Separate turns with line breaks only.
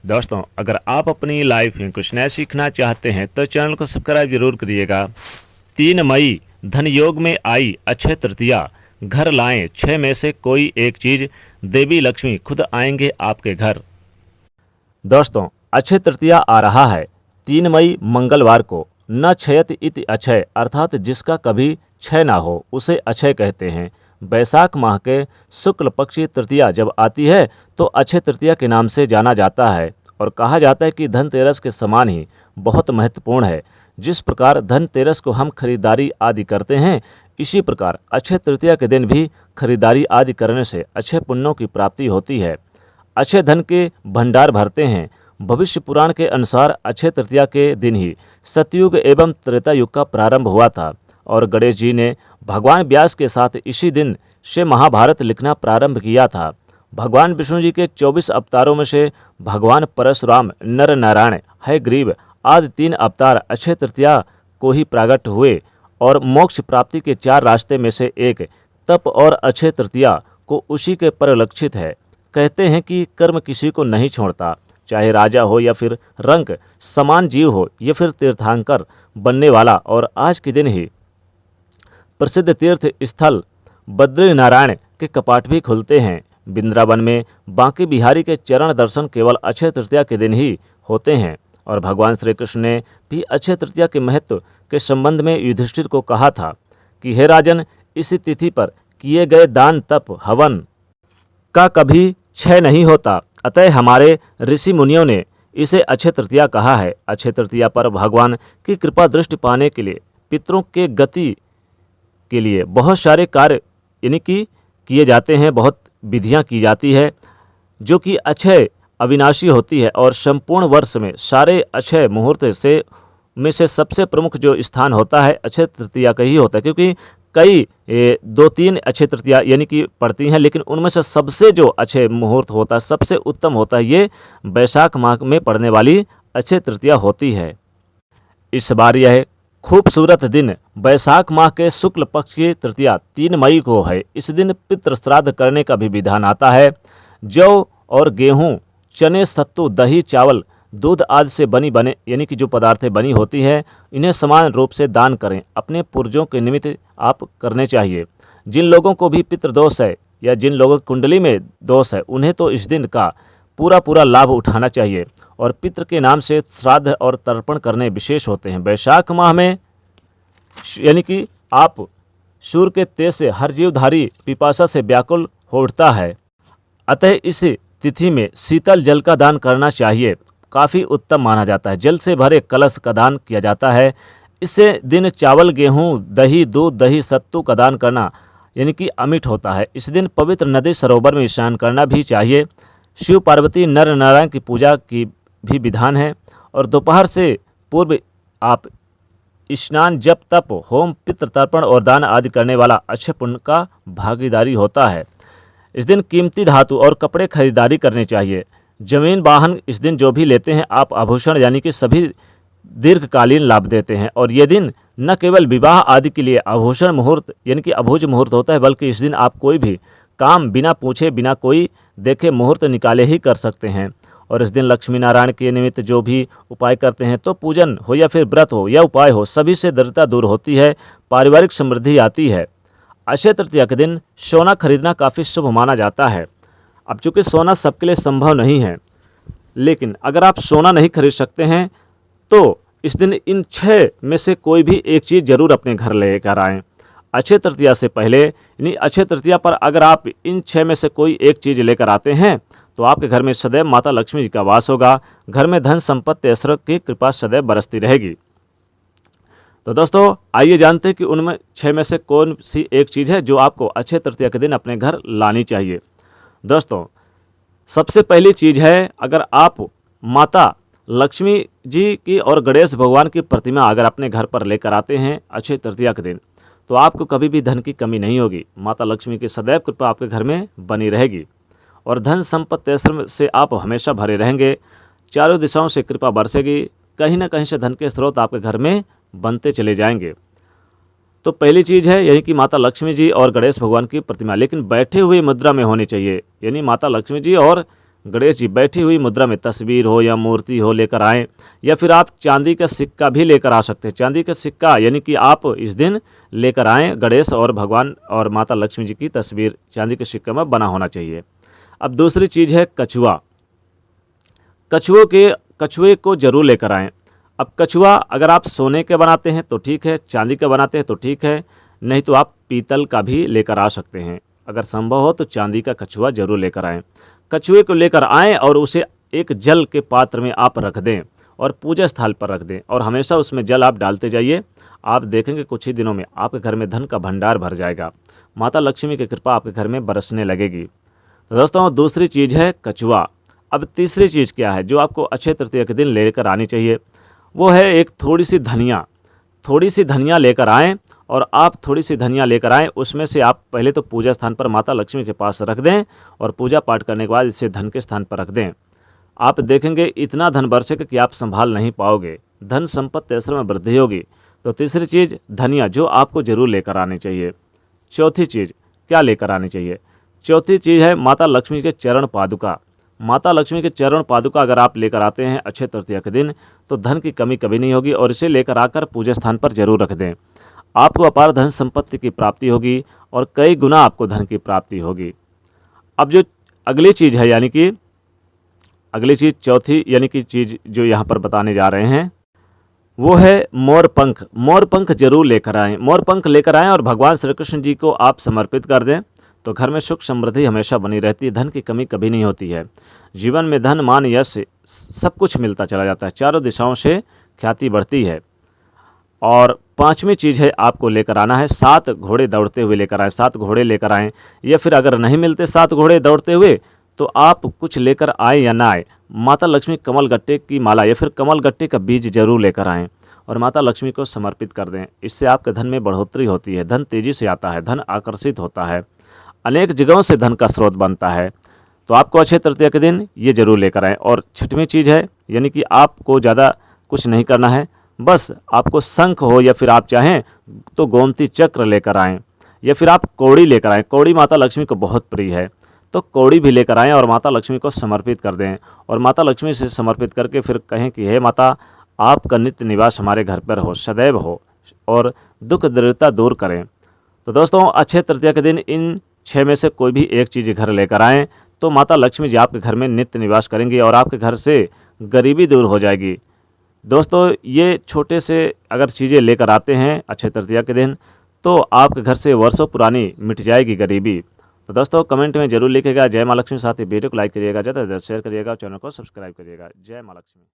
दोस्तों, अगर आप अपनी लाइफ में कुछ नया सीखना चाहते हैं तो चैनल को सब्सक्राइब जरूर करिएगा। 3 मई धन योग में आई अक्षय तृतीया, घर लाएं 6 में से कोई एक चीज, देवी लक्ष्मी खुद आएंगे आपके घर। दोस्तों, अक्षय तृतीया आ रहा है 3 मई मंगलवार को। न क्षयत इति अक्षय, अर्थात जिसका कभी क्षय ना हो उसे अक्षय कहते हैं। बैसाख माह के शुक्ल पक्षी तृतीया जब आती है तो अक्षय तृतीया के नाम से जाना जाता है और कहा जाता है कि धनतेरस के समान ही बहुत महत्वपूर्ण है। जिस प्रकार धनतेरस को हम खरीदारी आदि करते हैं, इसी प्रकार अक्षय तृतीया के दिन भी खरीदारी आदि करने से अक्षय पुण्यों की प्राप्ति होती है। अक्षय धन के भंडार भरते हैं। भविष्य पुराण के अनुसार अक्षय तृतीया के दिन ही सतयुग एवं त्रेता युग का प्रारंभ हुआ था और गणेश जी ने भगवान व्यास के साथ इसी दिन से महाभारत लिखना प्रारंभ किया था। भगवान विष्णु जी के 24 अवतारों में से भगवान परशुराम, नर नारायण, हयग्रीव आदि 3 अवतार अक्षय तृतीया को ही प्रकट हुए और मोक्ष प्राप्ति के 4 रास्ते में से एक तप और अक्षय तृतीया को उसी के परिलक्षित है। कहते हैं कि कर्म किसी को नहीं छोड़ता, चाहे राजा हो या फिर रंक, समान जीव हो या फिर तीर्थंकर बनने वाला। और आज के दिन ही प्रसिद्ध तीर्थ स्थल बद्रीनारायण के कपाट भी खुलते हैं। वृंदावन में बांके बिहारी के चरण दर्शन केवल अक्षय तृतीया के दिन ही होते हैं। और भगवान श्री कृष्ण ने भी अक्षय तृतीया के महत्व के संबंध में युधिष्ठिर को कहा था कि हे राजन, इस तिथि पर किए गए दान तप हवन का कभी क्षय नहीं होता, अतः हमारे ऋषि मुनियों ने इसे अक्षय तृतीया कहा है। अक्षय तृतीया पर भगवान की कृपा दृष्टि पाने के लिए पितरों के गति के लिए बहुत सारे कार्य यानी कि किए जाते हैं, बहुत विधियां की जाती है जो कि अक्षय अविनाशी होती है। और संपूर्ण वर्ष में सारे अक्षय मुहूर्त से सबसे प्रमुख जो स्थान होता है अक्षय तृतीया का ही होता है, क्योंकि कई 2-3 अक्षय तृतीया यानी कि पड़ती हैं, लेकिन उनमें से सबसे जो अक्षय मुहूर्त होता है, सबसे उत्तम होता है, ये बैसाख माह में पड़ने वाली अक्षय तृतीया होती है। इस बार यह खूबसूरत दिन बैसाख माह के शुक्ल पक्ष की तृतीया 3 मई को है। इस दिन पितृ श्राद्ध करने का भी विधान आता है। जौ और गेहूं, चने, सत्तू, दही, चावल, दूध आदि से बने यानी कि जो पदार्थें बनी होती है, इन्हें समान रूप से दान करें। अपने पूर्वजों के निमित्त आप करने चाहिए। जिन लोगों को भी पितृदोष है या जिन लोगों की कुंडली में दोष है, उन्हें तो इस दिन का पूरा लाभ उठाना चाहिए। और पितृ के नाम से श्राद्ध और तर्पण करने विशेष होते हैं। बैसाख माह में यानी कि आप सूर्य के तेज से हर जीवधारी पिपासा से व्याकुल हो उठता है, अतः इस तिथि में शीतल जल का दान करना चाहिए, काफ़ी उत्तम माना जाता है। जल से भरे कलश का दान किया जाता है। इससे दिन चावल, गेहूं, दही, दूध, दही, सत्तू का दान करना यानी कि अमिट होता है। इस दिन पवित्र नदी सरोवर में स्नान करना भी चाहिए। शिव पार्वती नर नारायण की पूजा की भी विधान है। और दोपहर से पूर्व आप स्नान, जप, तप, होम, पितृ तर्पण और दान आदि करने वाला अक्षय पुण्य का भागीदारी होता है। इस दिन कीमती धातु और कपड़े खरीदारी करने चाहिए। जमीन, वाहन इस दिन जो भी लेते हैं आप, आभूषण यानी कि सभी दीर्घकालीन लाभ देते हैं। और ये दिन न केवल विवाह आदि के लिए आभूषण मुहूर्त यानी कि अभुज मुहूर्त होता है, बल्कि इस दिन आप कोई भी काम बिना पूछे, बिना कोई देखे मुहूर्त निकाले ही कर सकते हैं। और इस दिन लक्ष्मी नारायण के निमित्त जो भी उपाय करते हैं, तो पूजन हो या फिर व्रत हो या उपाय हो, सभी से दरिद्रता दूर होती है, पारिवारिक समृद्धि आती है। अक्षय तृतीया के दिन सोना खरीदना काफ़ी शुभ माना जाता है। अब चूँकि सोना सबके लिए संभव नहीं है, लेकिन अगर आप सोना नहीं खरीद सकते हैं तो इस दिन इन 6 में से कोई भी एक चीज़ जरूर अपने घर लेकर आएँ। अक्षय तृतीया से पहले यानी अक्षय तृतीया पर अगर आप इन 6 में से कोई एक चीज़ लेकर आते हैं तो आपके घर में सदैव माता लक्ष्मी जी का वास होगा। घर में धन संपत्ति ऐश्वर्य की कृपा सदैव बरसती रहेगी। तो दोस्तों, आइए जानते हैं कि उनमें 6 में से कौन सी एक चीज़ है जो आपको अक्षय तृतीया के दिन अपने घर लानी चाहिए। दोस्तों, सबसे पहली चीज़ है, अगर आप माता लक्ष्मी जी की और गणेश भगवान की प्रतिमा अगर अपने घर पर लेकर आते हैं अक्षय तृतीया के दिन, तो आपको कभी भी धन की कमी नहीं होगी। माता लक्ष्मी की सदैव कृपा आपके घर में बनी रहेगी और धन संपत्ति ऐश्वर्य से आप हमेशा भरे रहेंगे। चारों दिशाओं से कृपा बरसेगी। कहीं ना कहीं से धन के स्रोत आपके घर में बनते चले जाएंगे। तो पहली चीज़ है यही कि माता लक्ष्मी जी और गणेश भगवान की प्रतिमा, लेकिन बैठे हुए मुद्रा में होनी चाहिए, यानी माता लक्ष्मी जी और गणेश जी बैठी हुई मुद्रा में तस्वीर हो या मूर्ति हो लेकर आएँ, या फिर आप चांदी का सिक्का भी लेकर आ सकते हैं। चांदी का सिक्का यानी कि आप इस दिन लेकर आएँ, गणेश और भगवान और माता लक्ष्मी जी की तस्वीर चांदी के सिक्के में बना होना चाहिए। अब दूसरी चीज़ है कछुआ। कछुए को जरूर लेकर आएँ। अब कछुआ अगर आप सोने के बनाते हैं तो ठीक है, चांदी का बनाते हैं तो ठीक है, नहीं तो आप पीतल का भी लेकर आ सकते हैं। अगर संभव हो तो चांदी का कछुआ जरूर लेकर आएँ। कछुए को लेकर आएँ और उसे एक जल के पात्र में आप रख दें और पूजा स्थल पर रख दें, और हमेशा उसमें जल आप डालते जाइए। आप देखेंगे कुछ ही दिनों में आपके घर में धन का भंडार भर जाएगा, माता लक्ष्मी की कृपा आपके घर में बरसने लगेगी। तो दोस्तों दूसरी चीज़ है कछुआ। अब तीसरी चीज़ क्या है जो आपको अक्षय तृतीया के दिन लेकर आनी चाहिए, वो है एक थोड़ी सी धनिया। थोड़ी सी धनिया लेकर आएँ, और आप थोड़ी सी धनिया लेकर आएँ, उसमें से आप पहले तो पूजा स्थान पर माता लक्ष्मी के पास रख दें, और पूजा पाठ करने के बाद इसे धन के स्थान पर रख दें। आप देखेंगे इतना धन बरसेगा कि आप संभाल नहीं पाओगे, धन संपत्ति ऐश्वर्य में वृद्धि होगी। तो तीसरी चीज़ धनिया जो आपको जरूर लेकर आनी चाहिए। चौथी चीज़ क्या लेकर आनी चाहिए? चौथी चीज़ है माता लक्ष्मी के चरण पादुका। माता लक्ष्मी के चरण पादुका अगर आप लेकर आते हैं अक्षय तृतीया के दिन, तो धन की कमी कभी नहीं होगी, और इसे लेकर आकर पूजा स्थान पर जरूर रख दें। आपको अपार धन संपत्ति की प्राप्ति होगी और कई गुना आपको धन की प्राप्ति होगी। अब जो अगली चीज़ है, यानी कि अगली चीज़ चौथी यानी कि चीज़ जो यहाँ पर बताने जा रहे हैं, वो है मोरपंख। मोरपंख जरूर लेकर आएँ। मोरपंख लेकर आएँ और भगवान श्री कृष्ण जी को आप समर्पित कर दें, तो घर में सुख समृद्धि हमेशा बनी रहती है, धन की कमी कभी नहीं होती है। जीवन में धन मान यश सब कुछ मिलता चला जाता है, चारों दिशाओं से ख्याति बढ़ती है। और पांचवी चीज़ है आपको लेकर आना है 7 घोड़े दौड़ते हुए लेकर आएँ। 7 घोड़े लेकर आएँ, या फिर अगर नहीं मिलते 7 घोड़े दौड़ते हुए, तो आप कुछ लेकर आए या ना आए, माता लक्ष्मी कमल गट्टे की माला या फिर कमल गट्टे का बीज जरूर लेकर आएँ और माता लक्ष्मी को समर्पित कर दें। इससे आपके धन में बढ़ोतरी होती है, धन तेजी से आता है, धन आकर्षित होता है, अनेक जगहों से धन का स्रोत बनता है। तो आपको अक्षय तृतीया के दिन ये जरूर लेकर आएँ। और छठवीं चीज़ है, यानी कि आपको ज़्यादा कुछ नहीं करना है, बस आपको शंख हो या फिर आप चाहें तो गोमती चक्र लेकर आएँ, या फिर आप कौड़ी लेकर आएँ। कौड़ी माता लक्ष्मी को बहुत प्रिय है, तो कौड़ी भी लेकर आएँ और माता लक्ष्मी को समर्पित कर दें। और माता लक्ष्मी से समर्पित करके फिर कहें कि हे माता, आपका नित्य निवास हमारे घर पर हो, सदैव हो, और दुख दरिद्रता दूर करें। तो दोस्तों अक्षय तृतीया के दिन इन 6 में से कोई भी एक चीज़ घर लेकर आएँ, तो माता लक्ष्मी जी आपके घर में नित्य निवास करेंगी और आपके घर से गरीबी दूर हो जाएगी। दोस्तों ये छोटे से अगर चीज़ें लेकर आते हैं अक्षय तृतीया के दिन, तो आपके घर से वर्षों पुरानी मिट जाएगी गरीबी। तो दोस्तों कमेंट में जरूर लिखिएगा जय माँ लक्ष्मी। साथ ही वीडियो को लाइक करिएगा, ज़्यादा से ज़्यादा शेयर करिएगा, चैनल को सब्सक्राइब करिएगा। जय माँ लक्ष्मी।